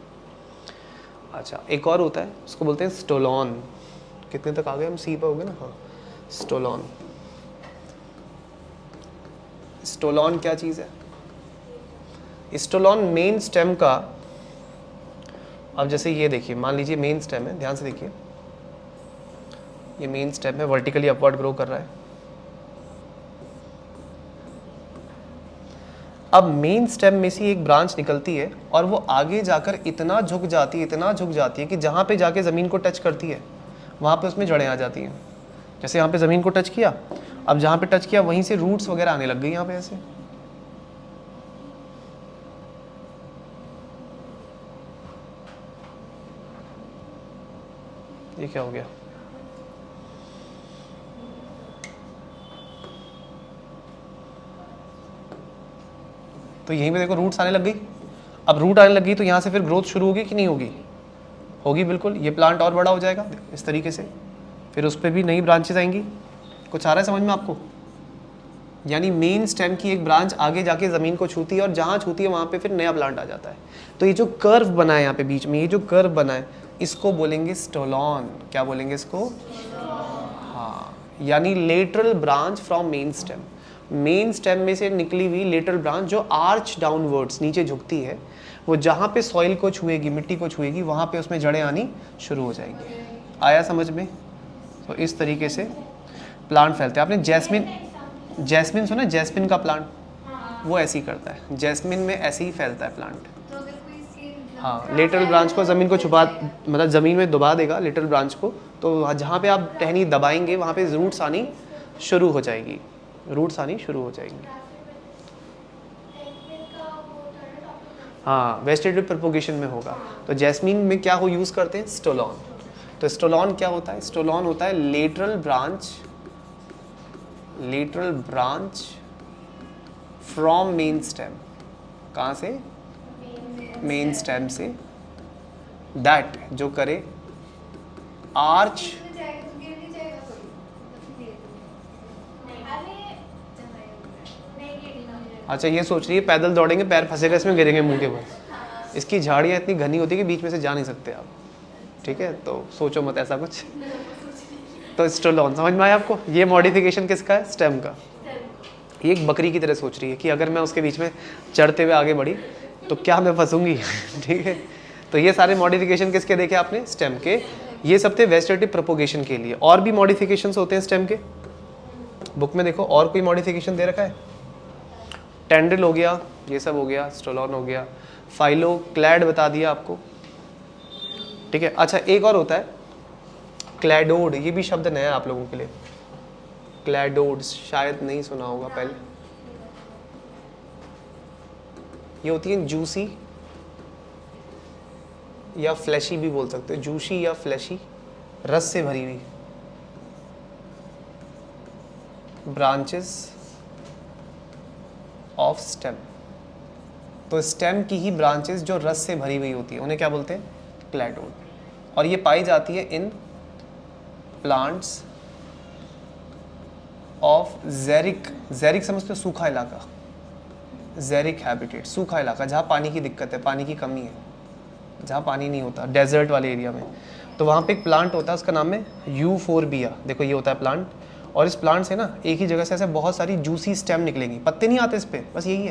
अच्छा, एक और होता है, उसको बोलते हैं स्टोलॉन। कितने तक आ गए हम? सी पे हो गए ना? हाँ, स्टोलॉन। स्टोलॉन क्या चीज़ है? स्टोलॉन मेन स्टेम का, अब जैसे ये देखिए, मान लीजिए मेन स्टेम है, ध्यान से देखिए, ये मेन स्टेम है, वर्टिकली अपवर्ड ग्रो कर रहा है। अब मेन स्टेम में से एक ब्रांच निकलती है, और वो आगे जाकर इतना झुक जाती है कि जहाँ पे जाके ज़मीन को टच करती है वहाँ पे उसमें जड़ें आ जाती हैं। जैसे यहाँ पे ज़मीन को टच किया, अब जहाँ पे टच किया वहीं से रूट्स वगैरह आने लग गई यहाँ पे ऐसे। ये क्या हो गया? तो यहीं पे देखो रूट्स आने लग गई। अब रूट आने लग गई तो यहाँ से फिर ग्रोथ शुरू होगी कि नहीं होगी? होगी बिल्कुल। ये प्लांट और बड़ा हो जाएगा इस तरीके से, फिर उस पर भी नई ब्रांचेस आएंगी। कुछ आ रहा है समझ में आपको? यानी मेन स्टेम की एक ब्रांच आगे जाके ज़मीन को छूती है, और जहाँ छूती है वहाँ पे फिर नया प्लांट आ जाता है। तो ये जो कर्व बना है यहाँ पे बीच में, ये जो कर्व बना है, इसको बोलेंगे स्टोलॉन। क्या बोलेंगे इसको? हाँ, यानी lateral branch from main stem. Main stem में से निकली हुई लेटरल ब्रांच जो आर्च डाउनवर्ड्स नीचे झुकती है, वो जहाँ पे सॉइल को छुएगी, मिट्टी को छुएगी, वहाँ पे उसमें जड़ें आनी शुरू हो जाएंगी। आया समझ में? तो इस तरीके से प्लांट फैलते हैं। आपने जैस्मिन सुना? जैस्मिन का प्लांट वो ऐसे ही करता है, जैस्मिन में ऐसे ही फैलता है प्लांट। तो अगर कोई इसके हाँ, लेटरल ब्रांच को ज़मीन को छुपा, मतलब ज़मीन में दबा देगा लेटरल ब्रांच को, तो जहाँ पे आप टहनी दबाएंगे वहाँ पे रूट्स आनी शुरू हो जाएगी, रूट्स आनी शुरू हो जाएंगी। हाँ, वेजिटेटिव प्रोपोगेशन में होगा। तो जैस्मीन में क्या हो यूज़ करते हैं? स्टोलॉन। तो स्टोलॉन क्या होता है? स्टोलॉन होता है lateral branch from main stem. कहाँ से? मेन स्टेम से। दैट जो करे आर्च, अच्छा ये सोच रही है पैदल दौड़ेंगे पैर फंसेगा इसमें, गिरेंगे मुंह के बल। इसकी झाड़ियाँ इतनी घनी होती है कि बीच में से जा नहीं सकते आप, ठीक है? तो सोचो मत ऐसा कुछ। तो स्टोलॉन समझ में आया आपको? ये मॉडिफिकेशन किसका है? स्टेम का। ये एक बकरी की तरह सोच रही है कि अगर मैं उसके बीच में चढ़ते हुए आगे बढ़ी तो क्या मैं फंसूंगी? ठीक है, तो ये सारे मॉडिफिकेशन किसके देखे आपने? स्टेम के। ये सब थे वेजिटेटिव प्रोपोगेशन के लिए। और भी मॉडिफिकेशंस होते हैं स्टेम के, बुक में देखो और कोई मॉडिफिकेशन दे रखा है। टेंड्रिल हो गया, ये सब हो गया, स्टोलॉन हो गया, फाइलो क्लैड बता दिया आपको, ठीक है। अच्छा एक और होता है क्लैडोड, ये भी शब्द नया है आप लोगों के लिए। क्लैडोड शायद नहीं सुना होगा पहले। ये होती है जूसी या फ्लैशी भी बोल सकते हो, जूसी या फ्लैशी, रस से भरी हुई ब्रांचेस ऑफ स्टेम। तो स्टेम की ही ब्रांचेस जो रस से भरी हुई होती है उन्हें क्या बोलते हैं? क्लैडोड। और ये पाई जाती है इन प्लांट्स ऑफ ज़ेरिक, ज़ेरिक समझते हो? सूखा इलाका, ज़ेरिक हैबिटेट, सूखा इलाका जहाँ पानी की दिक्कत है, पानी की कमी है, जहाँ पानी नहीं होता, डेजर्ट वाले एरिया में। तो वहाँ पे एक प्लांट होता है, उसका नाम है यूफोरबिया। देखो ये होता है प्लांट, और इस प्लांट से ना एक ही जगह से ऐसे बहुत सारी जूसी स्टेम निकलेंगी, पत्ते नहीं आते इस पे, बस यही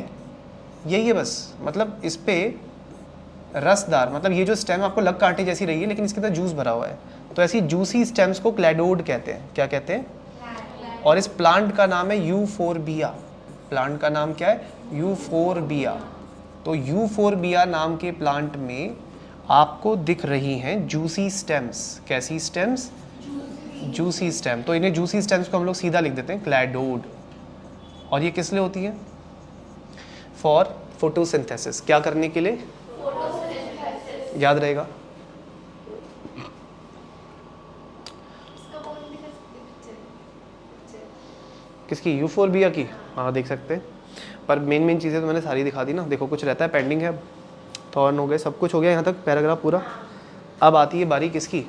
है बस। मतलब इस पे रसदार, मतलब ये जो स्टेम आपको लग कांटे जैसी रही है लेकिन इसके अंदर जूस भरा हुआ है, तो ऐसी जूसी स्टेम्स को क्लैडोड कहते हैं। क्या कहते हैं? और इस प्लांट का नाम है यूफोरबिया। प्लांट का नाम क्या है? यूफोरबिया। तो यूफोरबिया नाम के प्लांट में आपको दिख रही हैं जूसी स्टेम्स। कैसी स्टेम्स? Juicy stem. तो इन्हें जूसी स्टेम्स को हम लोग सीधा लिख देते हैं क्लैडोड। और ये किस लिए होती है? For photosynthesis. क्या करने के लिए? याद रहेगा। किसकी? यूफोरबिया की। हाँ देख सकते हैं, पर मेन चीज़ें तो मैंने सारी दिखा दी ना। देखो कुछ रहता है पेंडिंग है, थॉर्न हो गए, सब कुछ हो गया यहाँ तक पैराग्राफ पूरा। अब आती है बारी किसकी?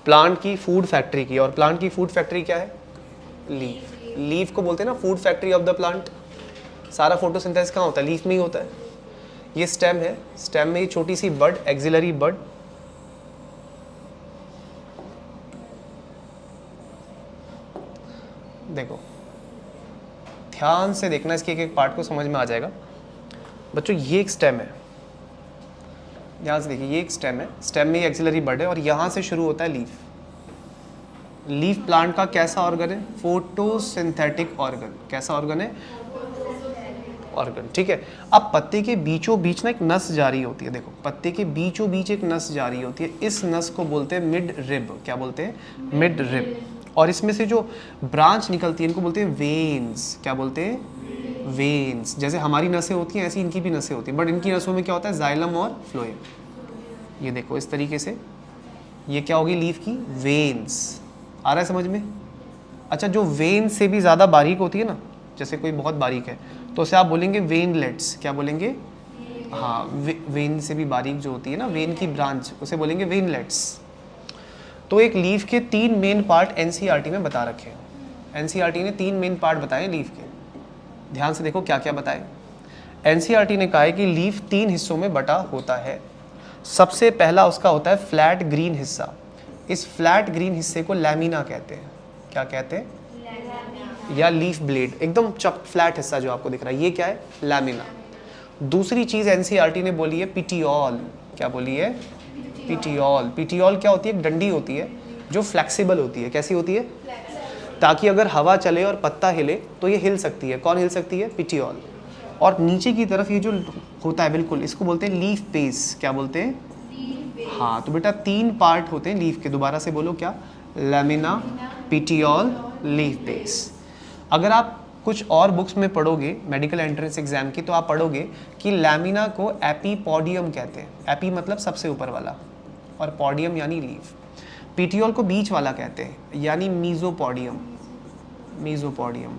प्लांट की फूड फैक्ट्री की। और प्लांट की फूड फैक्ट्री क्या है? लीफ। लीफ को बोलते हैं ना food factory of the plant. सारा फोटोसिंथेसिस कहाँ होता है? लीफ में ही होता है। ये स्टेम है, स्टेम में ये छोटी सी बड, एक्सिलरी बड, देखो ध्यान से देखना, इसके एक एक पार्ट को समझ में आ जाएगा बच्चों। ये एक स्टेम है, यहाँ से देखिए, ये एक स्टेम है, स्टेम में एक्सिलरी बड है और यहाँ से शुरू होता है लीफ। लीफ प्लांट का कैसा ऑर्गन है? Photosynthetic organ. कैसा ऑर्गन है? ऑर्गन, ठीक है। अब पत्ते के बीचों बीच ना एक नस जारी होती है। देखो पत्ते के बीचों बीच एक नस जारी होती है, इस नस को बोलते हैं मिड रिब। क्या बोलते हैं? Mid rib. और इसमें से जो ब्रांच निकलती है इनको बोलते हैं वेन्स। क्या बोलते हैं? वेन्स। जैसे हमारी नसें होती हैं ऐसी इनकी भी नसें होती हैं, बट इनकी नसों में क्या होता है? जाइलम और फ्लोएम। ये देखो इस तरीके से, ये क्या होगी? लीफ की वेन्स। आ रहा है समझ में? अच्छा, जो वेन से भी ज़्यादा बारीक होती है ना, जैसे कोई बहुत बारीक है तो उसे आप बोलेंगे वेनलेट्स। क्या बोलेंगे? हाँ, वेन से भी बारीक जो होती है ना, वेन की ब्रांच, उसे बोलेंगे वेनलेट्स। तो एक लीफ के 3 मेन पार्ट एनसीईआरटी में बता रखे हैं। एनसीईआरटी ने 3 मेन पार्ट बताए लीफ के। ध्यान से देखो क्या क्या बताए। एनसीईआरटी ने कहा है कि लीफ 3 हिस्सों में बटा होता है। सबसे पहला उसका होता है फ्लैट ग्रीन हिस्सा। इस फ्लैट ग्रीन हिस्से को लैमिना कहते हैं। क्या कहते हैं? या लीफ ब्लेड, एकदम फ्लैट हिस्सा जो आपको दिख रहा है, ये क्या है? लैमिना। दूसरी चीज एनसीईआरटी ने बोली है पिटियोल। क्या बोली है? पिटियोल। पिटियोल क्या होती है? एक डंडी होती है जो फ्लेक्सिबल होती है। कैसी होती है? ताकि अगर हवा चले और पत्ता हिले तो ये हिल सकती है। कौन हिल सकती है? पिटियोल। और नीचे की तरफ ये जो होता है बिल्कुल, इसको बोलते हैं लीफ बेस। क्या बोलते हैं? हाँ, तो बेटा 3 पार्ट होते हैं लीफ के, दोबारा से बोलो क्या? Lamina, petiole, leaf base. अगर आप कुछ और बुक्स में पढ़ोगे मेडिकल एंट्रेंस एग्जाम की, तो आप पढ़ोगे कि लैमिना को एपीपोडियम कहते हैं। एपी मतलब सबसे ऊपर वाला, और पोडियम यानी लीफ। पेटियोल को बीच वाला कहते हैं, यानी मीजोपोडियम, मीजोपोडियम।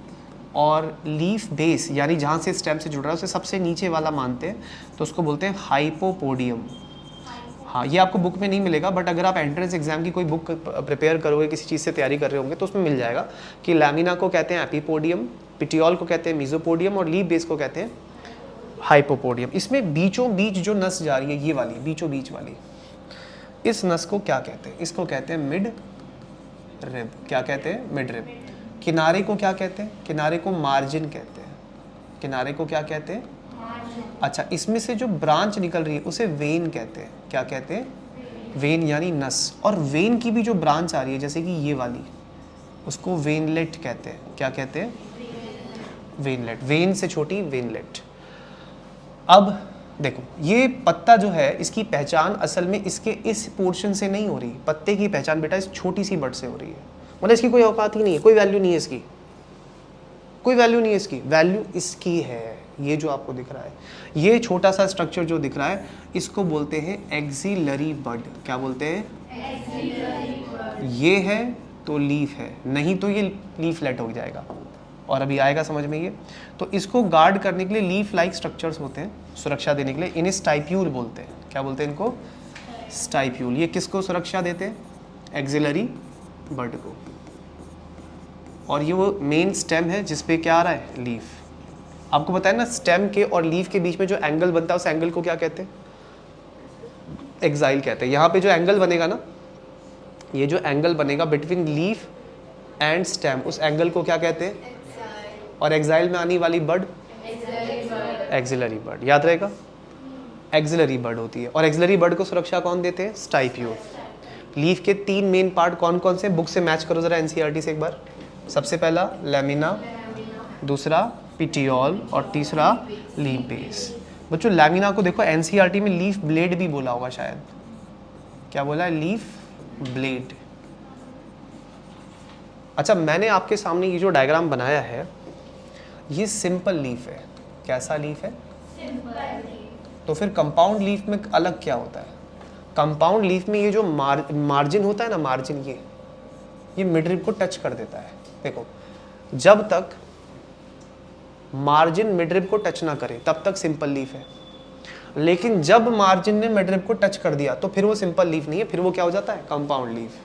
और लीफ बेस यानी जहाँ से स्टेम से जुड़ रहा है उसे सबसे नीचे वाला मानते हैं, तो उसको बोलते हैं हाइपोपोडियम। हाँ, ये आपको बुक में नहीं मिलेगा, बट अगर आप एंट्रेंस एग्जाम की कोई बुक प्रिपेयर करोगे, किसी चीज़ से तैयारी कर रहे होंगे, तो उसमें मिल जाएगा कि लैमिना को कहते हैं एपीपोडियम, पेटियोल को कहते हैं मीजोपोडियम, और लीफ बेस को कहते हैं हाइपोपोडियम। इसमें बीचों बीच जो नस जा रही है, ये वाली बीचों बीच वाली, इस नस को क्या कहते हैं? इसको कहते हैं मिड रिब। क्या कहते हैं? Mid rib. किनारे को क्या कहते हैं? किनारे को मार्जिन कहते हैं। किनारे को क्या कहते हैं? अच्छा, इसमें से जो ब्रांच निकल रही है उसे वेन कहते हैं। क्या कहते हैं? वेन यानी नस। और वेन की भी जो ब्रांच आ रही है, जैसे कि ये वाली, उसको वेनलेट कहते हैं। क्या कहते हैं? वेनलेट। वेन से छोटी वेनलेट। अब देखो, ये पत्ता जो है, इसकी पहचान असल में इसके इस पोर्शन से नहीं हो रही। पत्ते की पहचान बेटा इस छोटी सी बड से हो रही है। मतलब इसकी कोई औकात ही नहीं है, कोई वैल्यू नहीं है इसकी, कोई वैल्यू नहीं है इसकी। वैल्यू इसकी है ये जो आपको दिख रहा है, ये छोटा सा स्ट्रक्चर जो दिख रहा है, इसको बोलते हैं एक्सिलरी बड। क्या बोलते हैं? ये है तो लीफ है, नहीं तो ये लीफलेट हो जाएगा। और अभी आएगा समझ में ये। तो इसको गार्ड करने के लिए लीफ लाइक स्ट्रक्चर्स होते हैं, सुरक्षा देने के लिए। इन्हें स्टाइप्यूल बोलते हैं। क्या बोलते हैं इनको? स्टाइप्यूल। ये किसको सुरक्षा देते हैं? एक्सिलरी बड को। और ये वो मेन स्टेम है जिसपे क्या आ रहा है? लीफ। आपको पता है ना, स्टेम के और लीफ के बीच में जो एंगल बनता है उस एंगल को क्या कहते हैं? एक्साइल कहते हैं। यहाँ पे जो एंगल बनेगा ना, ये जो एंगल बनेगा बिटवीन लीफ एंड स्टेम, उस एंगल को क्या कहते हैं? और एक्साइल में आने वाली बड एक्सिलरी बड। याद रहेगा, एक्सिलरी बड होती है। और एक्सिलरी बड को सुरक्षा कौन देते हैं? स्टाइप्यूल। लीफ के 3 मेन पार्ट कौन कौन से? बुक से मैच करो जरा एनसीईआरटी से एक बार। सबसे पहला लैमिना, दूसरा पेटियोल, और तीसरा लीफ बेस। बच्चों लैमिना को देखो एनसीईआरटी में लीफ ब्लेड भी बोला होगा शायद। क्या बोला है? Leaf blade. अच्छा, मैंने आपके सामने ये जो डायग्राम बनाया है, ये सिंपल लीफ है। कैसा लीफ है? तो फिर कंपाउंड लीफ में अलग क्या होता है? कंपाउंड लीफ में ये जो मार्जिन होता है ना, मार्जिन, ये मिडरिब को टच कर देता है। देखो, जब तक मार्जिन मिडरिब को टच ना करे तब तक सिंपल लीफ है, लेकिन जब मार्जिन ने मिडरिब को टच कर दिया तो फिर वो सिंपल लीफ नहीं है, फिर वो क्या हो जाता है? Compound leaf.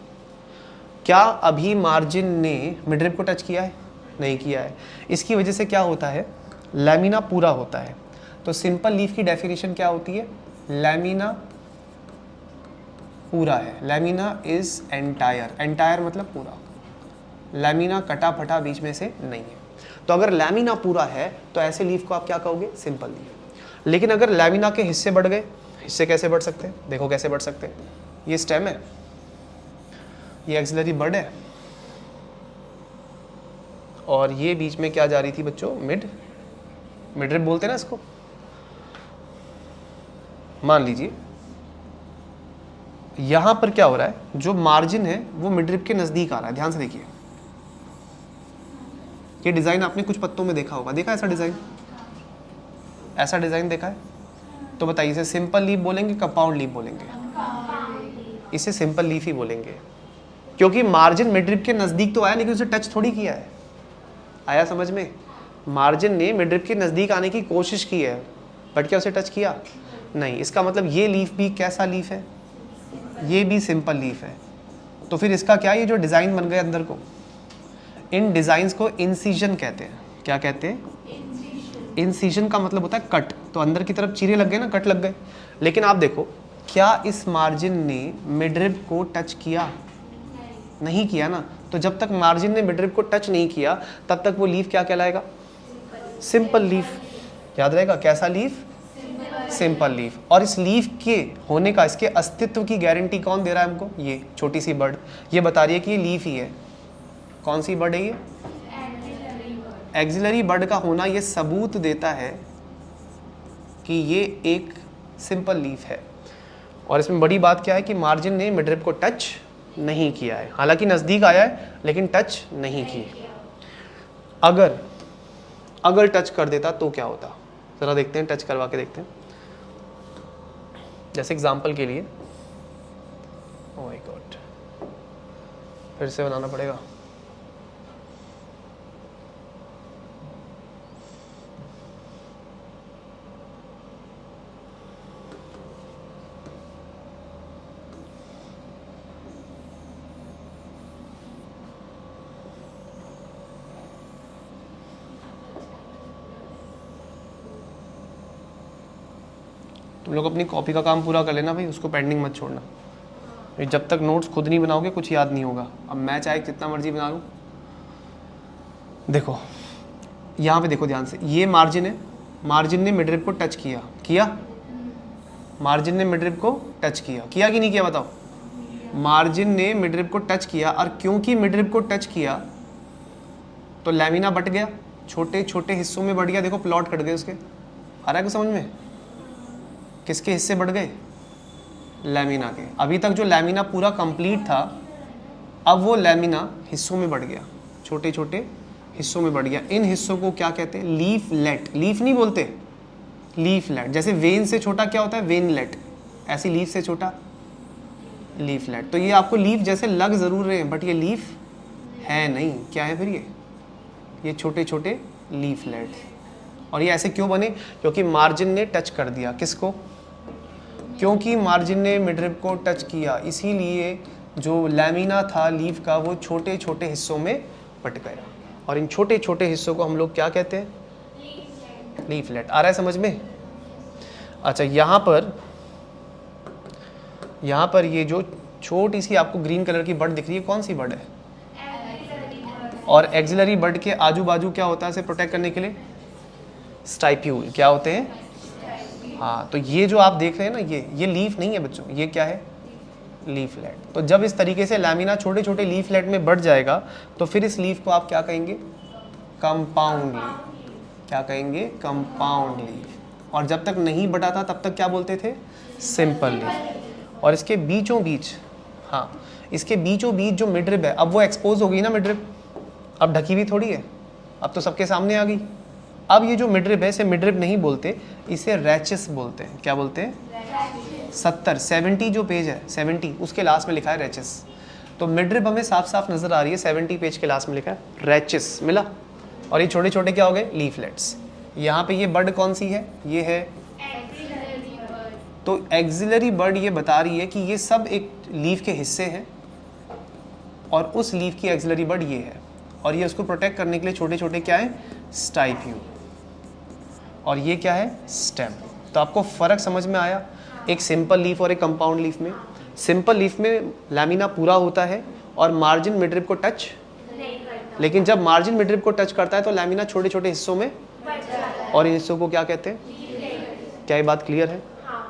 क्या अभी मार्जिन ने मिडरिब को टच किया है? नहीं किया है। इसकी वजह से क्या होता है? लैमिना पूरा होता है। तो सिंपल लीफ की डेफिनेशन क्या होती है? लैमिना पूरा है। Lamina is entire. एंटायर मतलब पूरा। लैमिना कटा फटा बीच में से नहीं है। तो अगर लैमिना पूरा है तो ऐसे लीफ को आप क्या कहोगे? Simple leaf. लेकिन अगर लैमिना के हिस्से बढ़ गए, हिस्से कैसे बढ़ सकते हैं? देखो कैसे बढ़ सकते हैं। ये स्टेम है, ये एक्सिलरी बड है, और ये बीच में क्या जा रही थी बच्चों? मिडरिब बोलते हैं ना इसको। मान लीजिए यहां पर क्या हो रहा है, जो मार्जिन है वो मिडरिब के नजदीक आ रहा है। ध्यान से देखिए, ये डिजाइन आपने कुछ पत्तों में देखा होगा। देखा ऐसा डिजाइन? ऐसा डिजाइन देखा है? तो बताइए, इसे सिंपल लीफ बोलेंगे, कंपाउंड लीफ बोलेंगे? इसे सिंपल लीफ ही बोलेंगे, क्योंकि मार्जिन मिडरिब के नजदीक तो आया लेकिन उसे टच थोड़ी किया है। आया समझ में? मार्जिन ने मिडरिब के नजदीक आने की कोशिश की है, बट क्या उसे टच किया? नहीं। इसका मतलब ये लीफ भी कैसा लीफ है? ये भी सिंपल लीफ है। तो फिर इसका क्या, ये जो डिजाइन बन गए अंदर को, इन डिजाइन्स को इंसिजन कहते हैं। क्या कहते हैं? इंसिजन का मतलब होता है कट। तो अंदर की तरफ चीरे लग गए ना, कट लग गए। लेकिन आप देखो, क्या इस मार्जिन ने मिडरिब को टच किया? नहीं किया ना। तो जब तक मार्जिन ने मिडरिब को टच नहीं किया तब तक वो लीफ क्या कहलाएगा? Simple leaf. याद रहेगा, कैसा लीफ? Simple leaf. और इस लीफ के होने का, इसके अस्तित्व की गारंटी कौन दे रहा है हमको? ये छोटी सी बर्ड। ये बता रही है कि ये लीफ ही है। कौन सी बर्ड है ये? एक्सिलरी बर्ड का होना ये सबूत देता है कि ये एक सिंपल लीफ है। और इसमें बड़ी बात क्या है कि मार्जिन ने मिडरिब को टच नहीं किया है, हालांकि नज़दीक आया है लेकिन टच नहीं किया। अगर टच कर देता तो क्या होता, ज़रा देखते हैं, टच करवा के देखते हैं। जैसे एग्जांपल के लिए, ओह माय गॉड, फिर से बनाना पड़ेगा। तुम लोग अपनी कॉपी का काम पूरा कर लेना भाई, उसको पेंडिंग मत छोड़ना। जब तक नोट्स खुद नहीं बनाओगे कुछ याद नहीं होगा। अब मैं चाहे जितना मर्जी बना लूँ। देखो यहाँ पे देखो ध्यान से, ये मार्जिन है, मार्जिन ने मिडरिब को टच किया मार्जिन ने मिडरिब को टच किया कि नहीं किया बताओ? मार्जिन ने मिडरिब को टच किया, और क्योंकि मिडरिब को टच किया तो लैमिना बट गया, छोटे छोटे हिस्सों में बढ़ गया। देखो प्लॉट कट गए उसके, आ रहा है समझ में? किसके हिस्से बढ़ गए? लैमिना के। अभी तक जो लैमिना पूरा कंप्लीट था, अब वो लैमिना हिस्सों में बढ़ गया, छोटे छोटे हिस्सों में बढ़ गया। इन हिस्सों को क्या कहते हैं? लीफलेट। लीफ नहीं बोलते, लीफलेट। जैसे वेन से छोटा क्या होता है? वेनलेट। ऐसी लीफ से छोटा लीफलेट। तो ये आपको लीफ जैसे लग जरूर रहे हैं, बट ये लीफ है नहीं। क्या है फिर? ये छोटे छोटे लीफलेट। और ये ऐसे क्यों बने? क्योंकि मार्जिन ने टच कर दिया। किसको? क्योंकि मार्जिन ने मिडरिब को टच किया, इसीलिए जो लैमिना था लीफ का वो छोटे छोटे हिस्सों में बट गया। और इन छोटे छोटे हिस्सों को हम लोग क्या कहते हैं? लीफलेट। आ रहा है समझ में? अच्छा, यहाँ पर ये जो छोटी सी आपको ग्रीन कलर की बर्ड दिख रही है, कौन सी बर्ड है? और एक्सिलरी बर्ड के आजू बाजू क्या होता है इसे प्रोटेक्ट करने के लिए? स्टाइप्यूल। क्या होते हैं? हाँ, तो ये जो आप देख रहे हैं ना, ये लीफ नहीं है बच्चों, ये क्या है? लीफलेट। तो जब इस तरीके से लैमिना छोटे छोटे लीफलेट में बढ़ जाएगा तो फिर इस लीफ को आप क्या कहेंगे? Compound leaf. क्या कहेंगे? Compound leaf. और जब तक नहीं बढ़ा था तब तक क्या बोलते थे? Simple leaf. और इसके बीचों बीच, हाँ, इसके बीचों बीच जो मिडरिब है, अब वो एक्सपोज हो गई ना मिडरिब, अब ढकी हुई थोड़ी है, अब तो सबके सामने आ गई। अब ये जो मिडरिब है, इसे मिडरिब नहीं बोलते, इसे रैचिस बोलते हैं। क्या बोलते हैं? 70 जो पेज है 70, उसके लास्ट में लिखा है रैचिस। तो मिडरिब हमें साफ साफ नजर आ रही है, 70 पेज के लास्ट में लिखा है रैचिस, मिला। और ये छोटे छोटे क्या हो गए? लीफलेट्स। यहाँ पे ये बर्ड कौन सी है? ये है तो एक्सिलरी बर्ड। ये बता रही है कि ये सब एक लीफ के हिस्से हैं और उस लीफ की एक्सिलरी बर्ड ये है, और ये उसको प्रोटेक्ट करने के लिए छोटे छोटे क्या है? स्टाइप्यूल। और ये क्या है? स्टेम। तो आपको फ़र्क समझ में आया एक सिंपल लीफ और एक कंपाउंड लीफ में? सिंपल लीफ में लैमिना पूरा होता है और मार्जिन मिडरिब को टच नहीं करता, लेकिन जब मार्जिन मिडरिब को टच करता है तो लैमिना छोटे छोटे हिस्सों में और इन हिस्सों को क्या कहते हैं? क्या ये बात क्लियर है?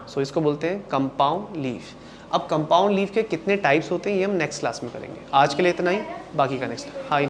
सो इसको बोलते हैं कंपाउंड लीफ। अब कंपाउंड लीफ के कितने टाइप्स होते हैं ये हम नेक्स्ट क्लास में करेंगे। आज के लिए इतना ही, बाकी का नेक्स्ट। हाँ।